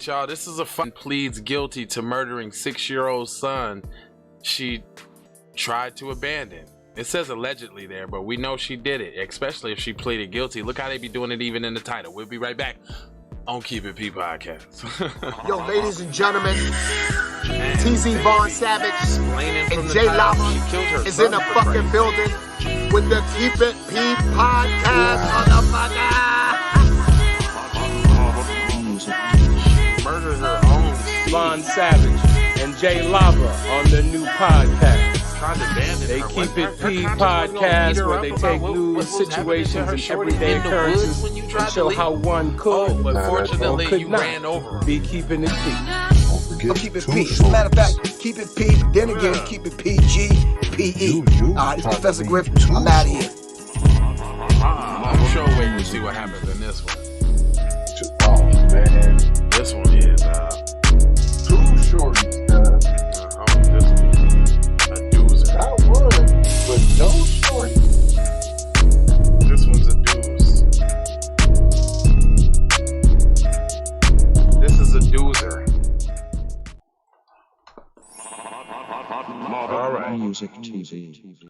Y'all, this is a fun pleads guilty to murdering 6-year-old son she tried to abandon. It says allegedly there, but we know she did it, especially if she pleaded guilty. Look how they be doing it even in the title. We'll be right back on Keep It P podcast. Yo, ladies and gentlemen, TZ Von Savage and J Lava is in the fucking building with the Keep It P podcast, motherfucker. Murdered her own Von Savage and J Lava on the new podcast. They Keep It P podcast where they take news, situations, and everyday occurrences and show how one could, but fortunately could you not ran over. be keeping it P. I'm Keep It P. As a matter of fact, Keep It P, then again, Keep It PG, PE. This is Professor Griff. I'm out of here. I'm sure waiting to see what happens in this one. Oh man, This one is too short. this one a doozer. I would, but no short. This one's a dooze. This is a doozer. All right. Music TV.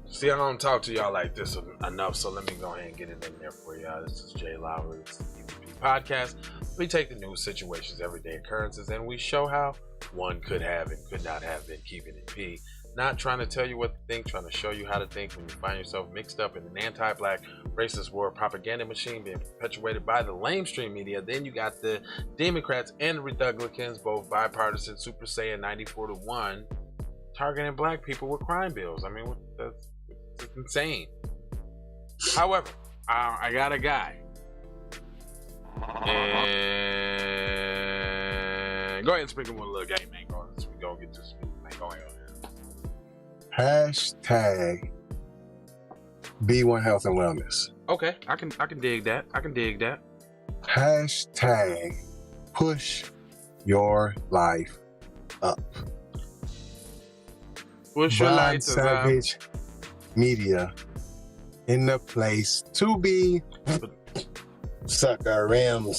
See, I don't talk to y'all like this enough, so let me go ahead and get it in there for y'all. This is Jay Lowry, it's the EVP podcast. We take the news situations, everyday occurrences, and we show how one could have and could not have been keeping it P. Not trying to tell you what to think, trying to show you how to think when you find yourself mixed up in an anti-black racist war propaganda machine being perpetuated by the lamestream media. Then you got the Democrats and the Republicans, both bipartisan, Super Saiyan 94-1, targeting black people with crime bills. I mean, that's insane. However, I got a guy. And go ahead and sprinkle one little game, man. Go get this man. Go ahead. Hashtag B1 Health and Wellness. Okay, I can dig that. I can dig that. Hashtag push your life up. Push your Von life Savage Media in the place to be. Sucker MCs.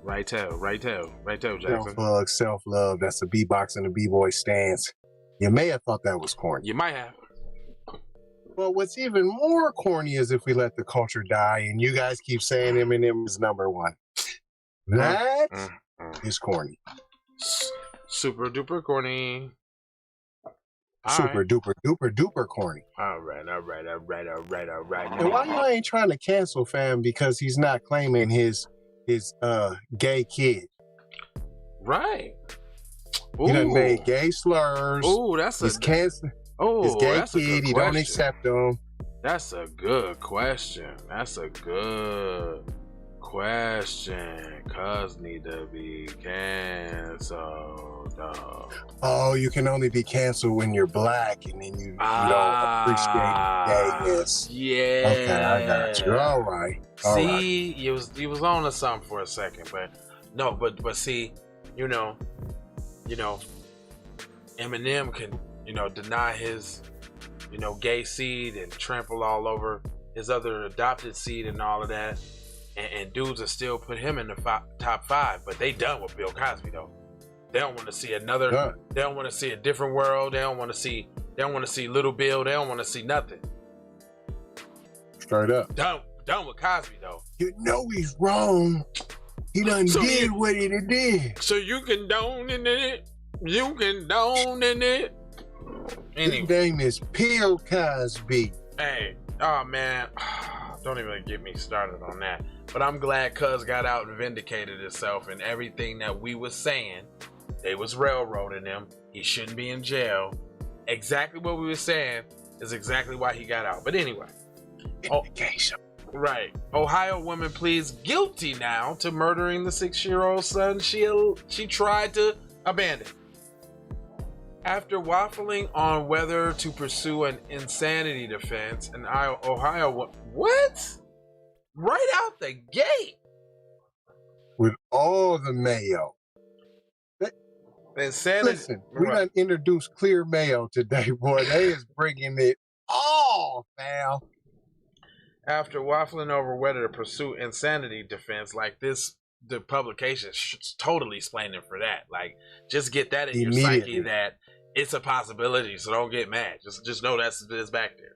Right tail, Jackson. Self-bug, self-love. That's the B-box and the B-boy stance. You may have thought that was corny. You might have. Well, what's even more corny is if we let the culture die, and you guys keep saying Eminem is number one. That is corny. Super duper corny. Super duper duper duper corny. All right. And why y'all ain't trying to cancel fam because he's not claiming his gay kid? Right. He done made gay slurs. Ooh, that's he's canceling. His gay kid, he don't accept them. That's a good question. Cuz need to be canceled. Oh, you can only be canceled when you're black and then you don't appreciate gayness. Yeah. Okay, I got you. All right. See, you was on to something for a second, but no, but see, Eminem can, deny his, gay seed and trample all over his other adopted seed and all of that. And dudes will still put him in the top 5, but they done with Bill Cosby though. They don't want to see another. They don't want to see a different world. They don't want to see Little Bill. They don't want to see nothing. Straight up. Done with Cosby though. You know he's wrong. He done did what he did. So you condone in it. You condone in it. Anyway. His name is Bill Cosby. Hey, oh man, don't even get me started on that. But I'm glad Cuz got out and vindicated himself, and everything that we was saying, they was railroading him. He shouldn't be in jail. Exactly what we were saying is exactly why he got out. But anyway. Vindication. Right. Ohio woman pleads guilty now to murdering the 6-year-old son she tried to abandon. After waffling on whether to pursue an insanity defense in Ohio, what? Right out the gate. With all the mayo. Insanity. Listen, we done introduced clear mayo today, boy. They is bringing it all, fam. After waffling over whether to pursue insanity defense, like this, the publication totally explaining for that. Like, just get that in your psyche that it's a possibility, so don't get mad. Just know that's back there.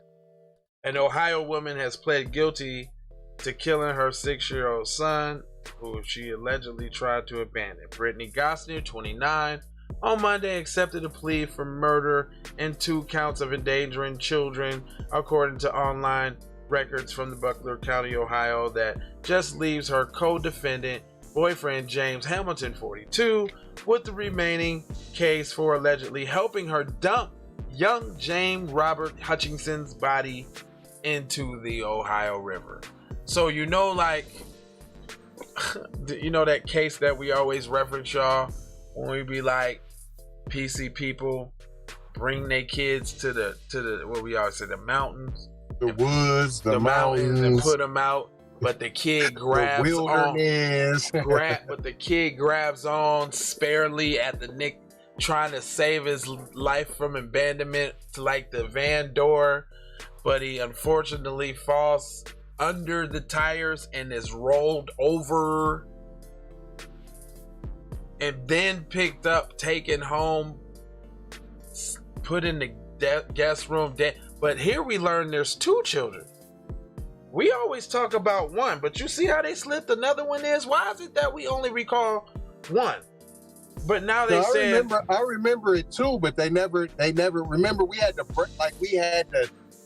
An Ohio woman has pled guilty to killing her 6-year-old son, who she allegedly tried to abandon. Brittany Gosnell, 29, on Monday accepted a plea for murder and 2 counts of endangering children, according to online records from the Butler County, Ohio, that just leaves her co-defendant boyfriend James Hamilton, 42, with the remaining case for allegedly helping her dump young James Robert Hutchinson's body into the Ohio River. So like, that case that we always reference, y'all, when we be like, PC people bring their kids to the what we always say, the mountains, the woods, the mountains, and put them out. But the kid grabs the wilderness. But the kid grabs on sparely at the nick, trying to save his life from abandonment to like the van door. But he unfortunately falls under the tires and is rolled over, and then picked up, taken home, put in the guest room. But here we learn there's 2 children. We always talk about 1, but you see how they slipped another one is? Why is it that we only recall 1? But now they said... I remember it too, but they never remember we had to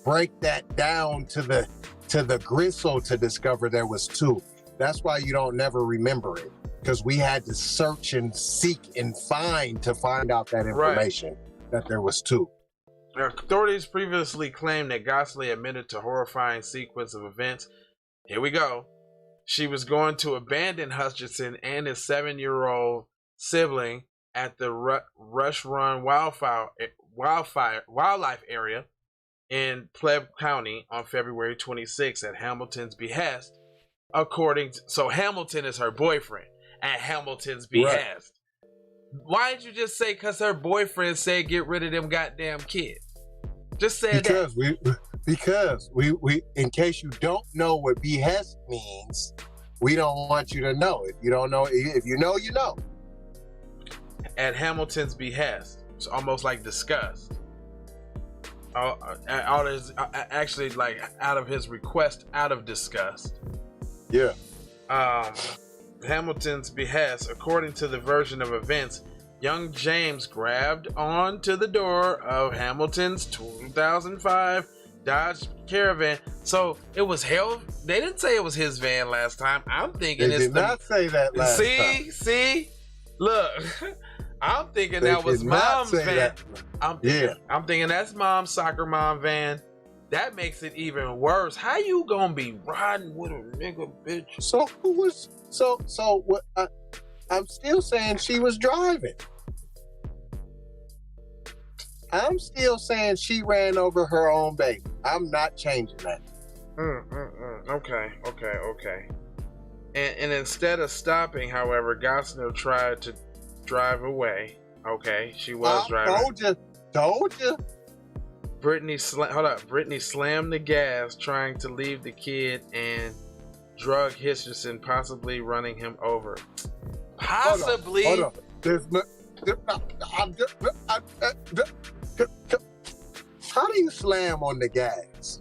break that down to the gristle to discover there was 2. That's why you don't never remember it, because we had to search and seek and find out that information, that there was 2. Authorities previously claimed that Gosnell admitted to horrifying sequence of events. Here we go. She was going to abandon Hutchinson and his 7-year-old sibling at the Rush Run wildlife area in Pleb County on February 26 at Hamilton's behest. So Hamilton is her boyfriend at Hamilton's behest. Right. Why did you just say because her boyfriend said get rid of them goddamn kids? Just say that. Because we in case you don't know what behest means, we don't want you to know. If you don't know, if you know, you know. At Hamilton's behest, it's almost like disgust. Actually, like out of his request, out of disgust. Yeah. Hamilton's behest, according to the version of events, young James grabbed onto the door of Hamilton's 2005 Dodge Caravan. So it was they didn't say it was his van last time. I'm thinking they did not say that last time. See, look, I'm thinking that was mom's van. I'm thinking that's mom's soccer mom van. That makes it even worse. How you gonna be riding with a nigga, bitch? So who was what? I'm still saying she was driving. I'm still saying she ran over her own baby. I'm not changing that. Okay. And instead of stopping, however, Gosnell tried to drive away. Okay, she was driving. Told you. Brittany slammed the gas, trying to leave the kid, and drug Hutchinson, possibly running him over. Possibly. Hold on. How do you slam on the gas?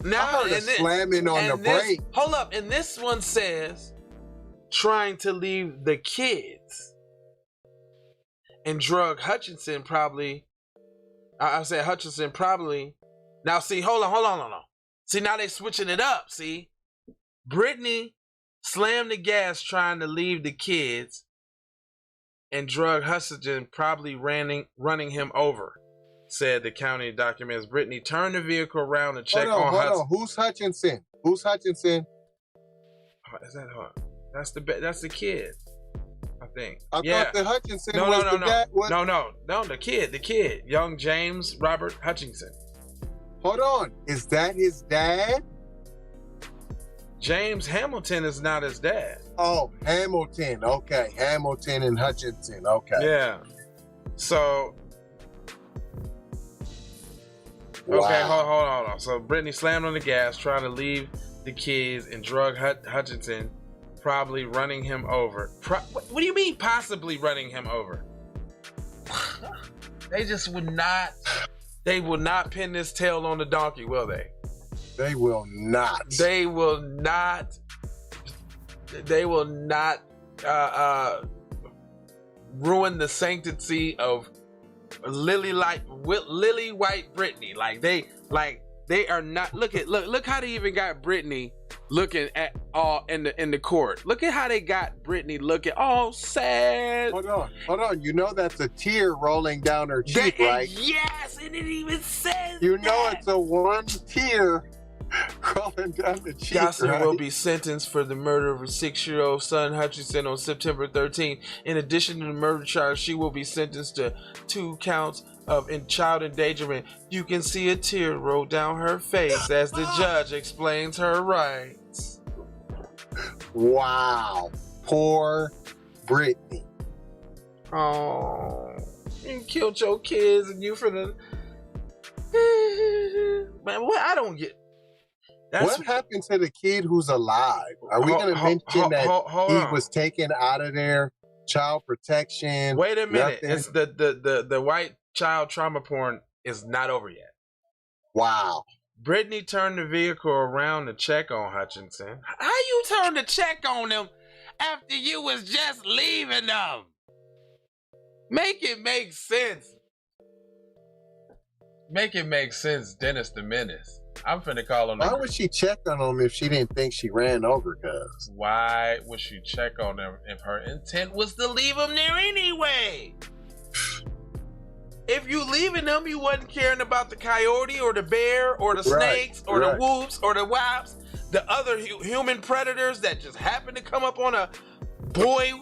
Now, slamming on the brake. Hold up, and this one says trying to leave the kids, and drug Hutchinson probably. I said Hutchinson probably. Now see, hold on. See, now they switching it up. See, Brittany slammed the gas trying to leave the kids, and drug Hutchinson probably running him over, said the county documents. Brittany turned the vehicle around to check on Hutchinson. Who's Hutchinson? Who's Hutchinson? Oh, is that her? That's the kid, I think. I thought the Hutchinson was the dad. No, the kid, young James Robert Hutchinson. Hold on, is that his dad? James Hamilton is not his dad. Oh, Hamilton. Okay, Hamilton and Hutchinson. Okay. Yeah. So Okay, hold on. So Brittany slammed on the gas, trying to leave the kids, and drug Hutchinson, probably running him over. What do you mean, possibly running him over? They just would not. They will not pin this tail on the donkey, will they? They will not. They will not. They will not ruin the sanctity of Lily White Brittany. Like they are not. Look how they even got Brittany looking at all in the court. Look at how they got Brittany looking all sad. Hold on. You know that's a tear rolling down her cheek, right? Yes, and it even says you know it's a one tear rolling down the cheek. Gosselin right? will be sentenced for the murder of her 6-year-old son Hutchinson on September 13th. In addition to the murder charge, she will be sentenced to 2 counts of child endangerment. You can see a tear roll down her face as the judge explains her rights. Wow. Poor Brittany. Oh, you killed your kids and you for the... Man, what? I don't get... What happened to the kid who's alive? Are we going to mention that he was taken out of there? Child protection. Wait a minute. Nothing? It's the white child trauma porn is not over yet. Wow. Brittany turned the vehicle around to check on Hutchinson. How you turn to check on him after you was just leaving them? Make it make sense. Make it make sense, Dennis the Menace. I'm finna call him. Why would she check on him if she didn't think she ran over cuz? Why would she check on him if her intent was to leave him there anyway? If you leaving them, you wasn't caring about the coyote or the bear or the snakes or the whoops or the wops, the other human predators that just happen to come up on a boy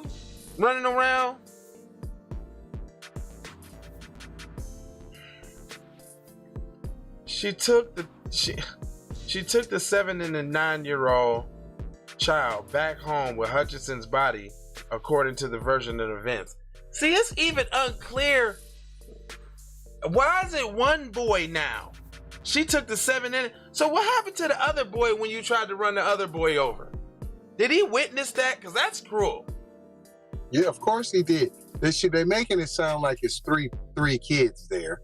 running around. She took the 7 and the 9-year-old child back home with Hutchinson's body, according to the version of events. See, it's even unclear. Why is it one boy now? She took the 7 in. So what happened to the other boy when you tried to run the other boy over? Did he witness that? Because that's cruel. Yeah, of course he did. They're making it sound like it's three kids there.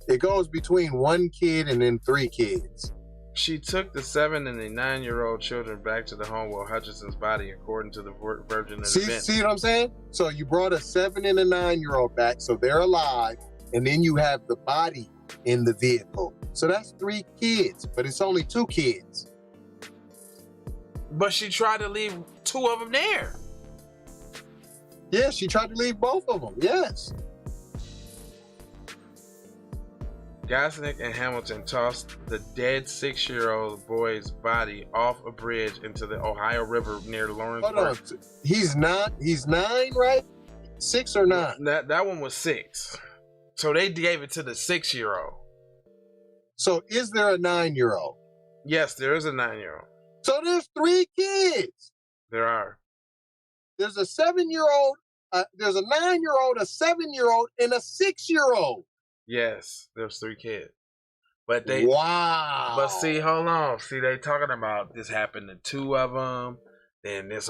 It goes between 1 kid and then 3 kids. She took the 7 and the 9-year-old children back to the home with Hutchinson's body, according to the version of events. See what I'm saying? So you brought a 7 and a 9-year-old back, so they're alive, and then you have the body in the vehicle. So that's 3 kids, but it's only 2 kids. But she tried to leave 2 of them there. Yeah, she tried to leave both of them, yes. Gosnick and Hamilton tossed the dead 6-year-old boy's body off a bridge into the Ohio River near Lawrenceburg. Hold on. He's 9, right? 6 or 9? That one was 6. So they gave it to the 6-year-old. So is there a 9-year-old? Yes, there is a 9-year-old. So there's 3 kids. There are. There's a 7-year-old, there's a 9-year-old, a 7-year-old, and a 6-year-old. Yes, there's 3 kids. But wow. But see, hold on. See, they talking about this happened to 2 of them. Then this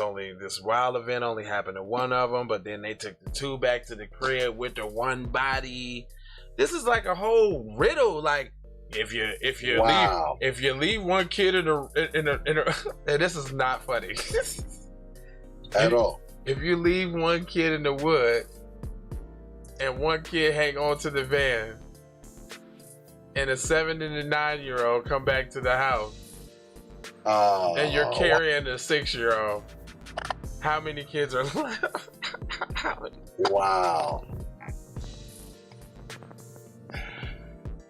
wild event only happened to 1 of them. But then they took the 2 back to the crib with the 1 body. This is like a whole riddle. Like if you leave 1 kid in a and this is not funny at all. If you leave 1 kid in the woods and 1 kid hang on to the van, and a 7 and a 9-year-old come back to the house, and you're carrying a 6-year-old, how many kids are left? Wow.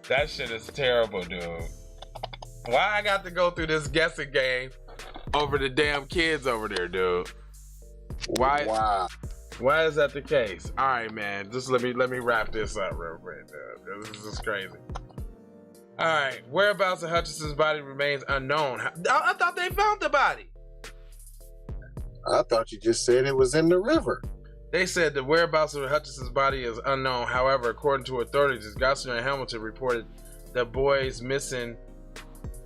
That shit is terrible, dude. Why I got to go through this guessing game over the damn kids over there, dude? Why? Wow. Why is that the case? All right, man. Just let me wrap this up real quick, dude. This is crazy. All right. Whereabouts of Hutchinson's body remains unknown. I thought they found the body. I thought you just said it was in the river. They said the whereabouts of Hutchinson's body is unknown. However, according to authorities, Gosselin and Hamilton reported the boys missing,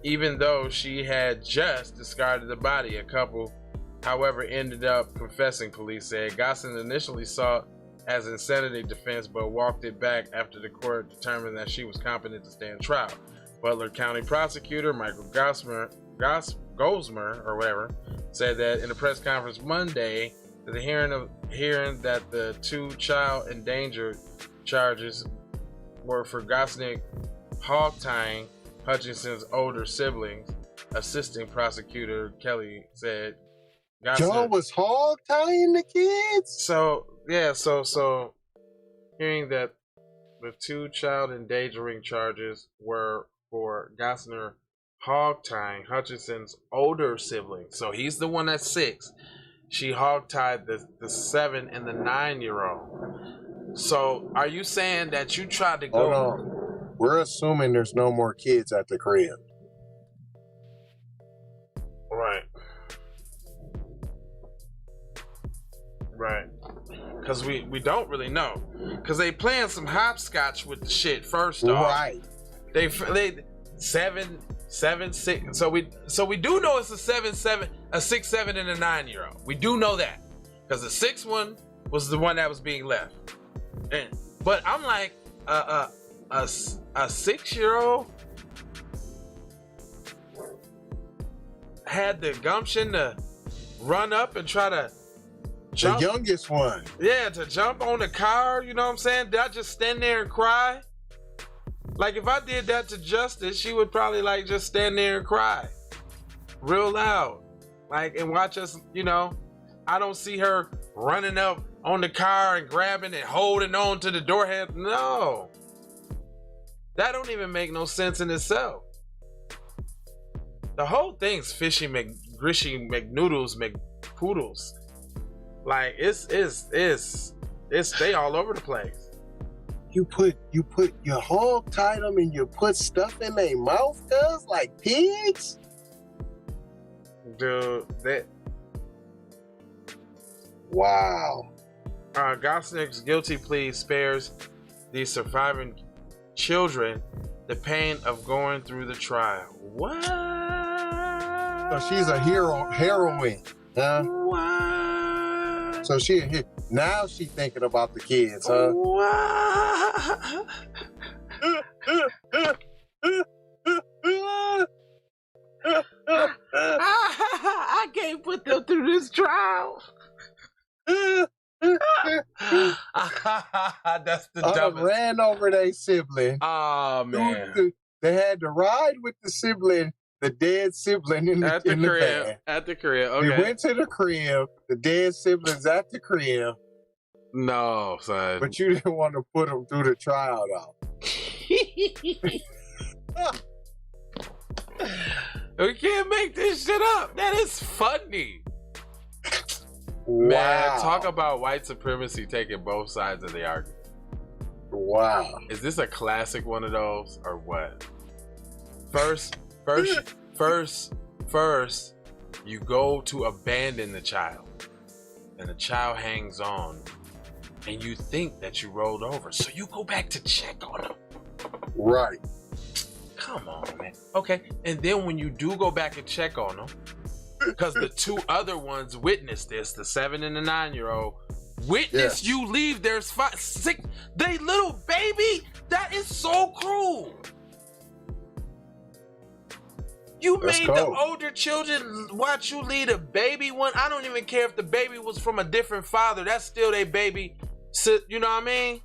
even though she had just discarded the body. A couple, however, ended up confessing, police said. Gosselin initially saw it as insanity defense, but walked it back after the court determined that she was competent to stand trial. Butler County prosecutor Michael Gosmer or whatever said that in a press conference Monday that the hearing that the 2 child endangered charges were for Gosnick hog-tying Hutchinson's older siblings. Assistant prosecutor Kelly said John was hog-tying the kids? So hearing that the 2 child endangering charges were for Gosner hog-tying Hutchinson's older siblings. So he's the one that's 6. She hog-tied the 7 and the 9-year-old. So are you saying that you tried to go? Hold on. We're assuming there's no more kids at the crib. Right. Because we don't really know. Because they playing some hopscotch with the shit first off. Right. They 7, 6. So we do know it's a 7, 7, a 6, 7, and a 9-year-old. We do know that. Because the 6th one was the one that was being left. But I'm like, a 6-year-old had the gumption to run up and try to jump. The youngest one. Yeah, to jump on the car, you know what I'm saying? Did I just stand there and cry? Like, if I did that to Justice, she would probably, like, just stand there and cry. Real loud. Like, and watch us, you know. I don't see her running up on the car and grabbing and holding on to the door handle. No. That don't even make no sense in itself. The whole thing's fishy McGrishy McNoodles McPoodles. Like, it's they all over the place. You hog tied them and you put stuff in their mouth, cuz, like pigs? Dude, that. Wow. Gosnick's guilty plea spares the surviving children the pain of going through the trial. What? So she's a heroine, huh? What? So now she thinking about the kids, huh? What? I can't put them through this trial. That's the dumbest. Ran over their sibling. Oh man. They had to ride with the sibling, the dead sibling in the crib. van. At the crib. Okay. They went to the crib. The dead siblings at the crib. No, son. But you didn't want to put them through the trial, though. We can't make this shit up. That is funny. Wow. Man, talk about white supremacy taking both sides of the argument. Wow. Is this a classic one of those or what? First, you go to abandon the child, and the child hangs on, and you think that you rolled over, so you go back to check on him. Right. Come on, man. Okay, and then when you do go back and check on them, because the 2 other ones witnessed this, the 7 and the 9-year-old, witness you leave their 6, they little baby. That is so cruel. You made the older children watch you lead a baby one. I don't even care if the baby was from a different father. That's still their baby. You know what I mean?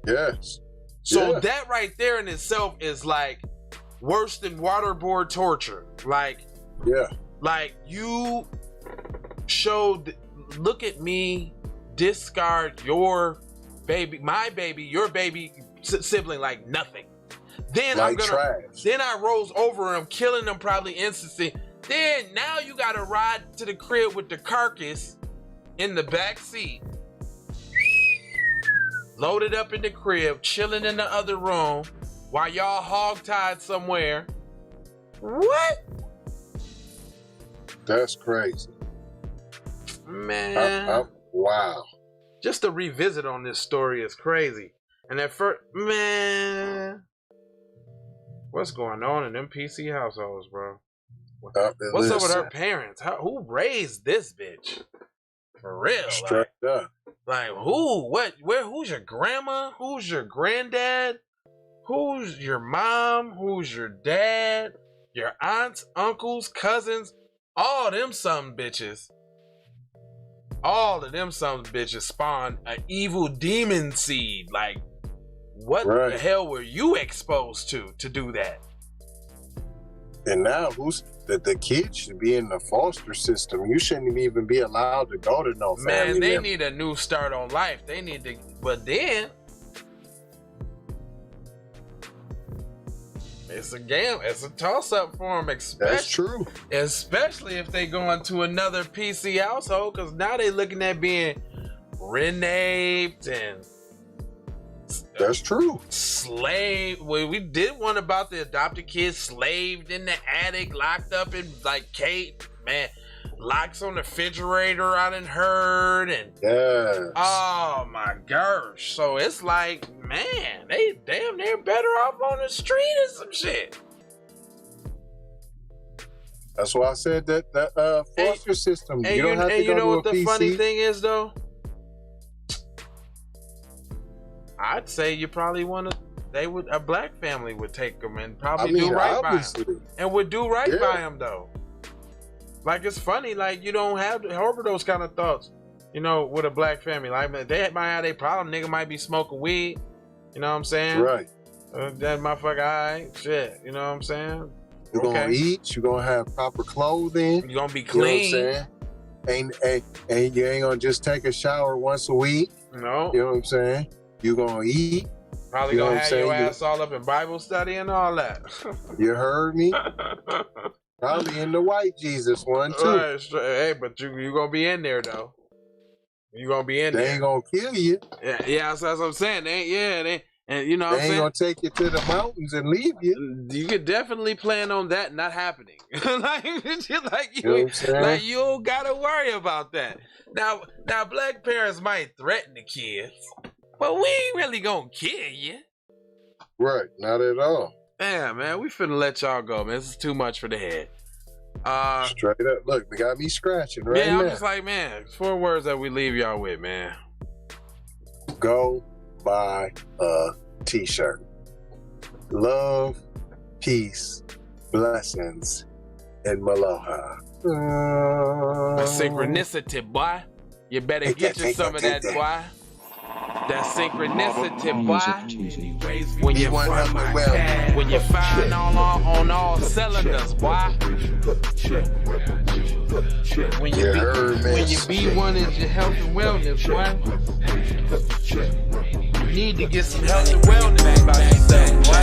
Yes. So that right there in itself is like worse than waterboard torture. Like, like you showed, look at me, discard your baby, my baby, your baby sibling like nothing. Then like then I rolls over him, killing him probably instantly. Then now you gotta ride to the crib with the carcass in the back seat, loaded up in the crib, chilling in the other room while y'all hog-tied somewhere. What? That's crazy. Man. Wow. Just to revisit on this story is crazy. And at first, man. What's going on in them PC households, bro? What's up with her parents? Who raised this bitch? For real. Straight up. Like who? What? Where? Who's your grandma? Who's your granddad? Who's your mom? Who's your dad? Your aunts, uncles, cousins? All them some bitches. All of them some bitches spawned an evil demon seed. Like, what the hell were you exposed to do that? And now who's the kids should be in the foster system. You shouldn't even be allowed to go to no family. Man, they need a new start on life. They need to, but then it's a game. It's a toss up for them. That's true. Especially if they go into another PC household, because now they looking at being renaped and. That's true. Slave. Well, we did one about the adopted kids slaved in the attic, locked up in like Kate. Man, locks on the refrigerator. I done heard and oh my gosh. So it's like, man, they damn near better off on the street or some shit. That's why I said that foster system. You don't have to go you know to what the PC. funny thing is though? I'd say you probably want to. A black family would take them and probably do right by them, and would do right by them though. Like it's funny, like you don't have those kind of thoughts, you know, with a black family. Like they might have their problem. Nigga might be smoking weed. You know what I'm saying? Right. That motherfucker, alright, shit. You know what I'm saying? You're gonna eat. You're gonna have proper clothing. You're gonna be clean. You know what I'm saying? And you ain't gonna just take a shower once a week. No. You know what I'm saying? You're gonna eat. Probably gonna have your ass all up in Bible study and all that. You heard me? Probably in the white Jesus one too. Right. Hey, but you gonna be in there though. You gonna be in there. They ain't gonna kill you. Yeah, that's what I'm saying. They and you know what I'm saying? They ain't gonna take you to the mountains and leave you. You could definitely plan on that not happening. like you don't gotta worry about that. Now black parents might threaten the kids. But we ain't really gonna kill you. Right, not at all. Yeah, man, we finna let y'all go, man. This is too much for the head. Straight up. Look, they got me scratching right now. I'm just like, man, 4 words that we leave y'all with, man. Go buy a t-shirt. Love, peace, blessings, and maloha. Synchronicity, boy. You better get you some of that, boy. That synchronicity, boy. When you find on all cylinders, boy. When you be one is your health and wellness, boy. You need to get some health and wellness about yourself, boy.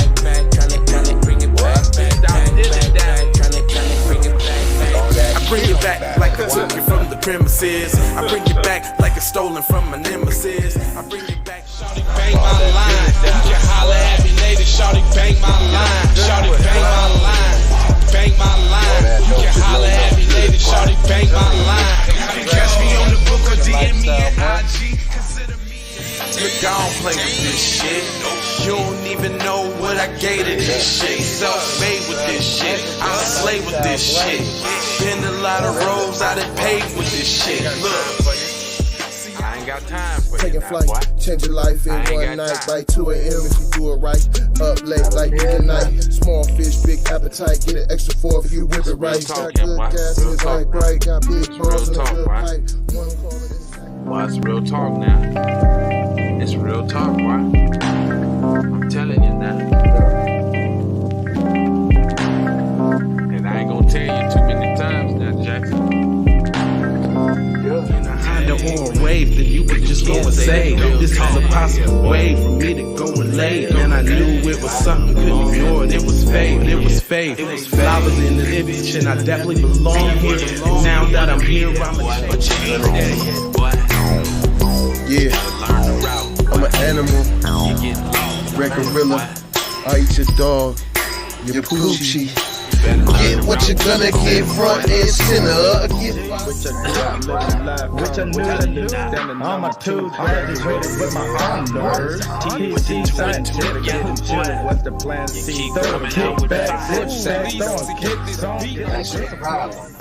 I bring it back like I took it from the premises. I bring it back like it's stolen from my nemesis. I bring it back. Shawty bang my line. You can holler at me later. Shawty bang my line. Shawty bang my line. Bang my line. You can holler at me later. Shawty bang my line. You can catch me on the book or DM me at IG. Consider me. Look, I don't play with this shit. You don't even know what I gave to this shit. Self-made with this shit. I slay with this shit. Been a lot of roads I done paved with this shit. Look. I ain't got time for taking you flight, now, change your life in one night by 2 a.m. if you do it right. Up late like midnight. Small fish, big appetite. Get an extra 4 if you whip it right. Got good gas in his light bright. Got big balls in a good pipe. Well, it's real talk now. It's real talk, boy. I'm telling you now. And I ain't gonna tell you too many times now, Jackson. On a wave that you could just go and say this is a possible way for me to go and lay. And I knew it was something couldn't ignore it. It was faith, it was faith. It was flowers in the image and I definitely belong here. And now that I'm here, I'm a change. Yeah, I'm an animal, red gorilla. I eat your dog, your poochie. Get what you're gonna get, front and center. Which I knew. All my tools graduated with my own nerves. THC scientific, what's the plan? See, throw a kick back, sit back, throw a kick song. That's the problem.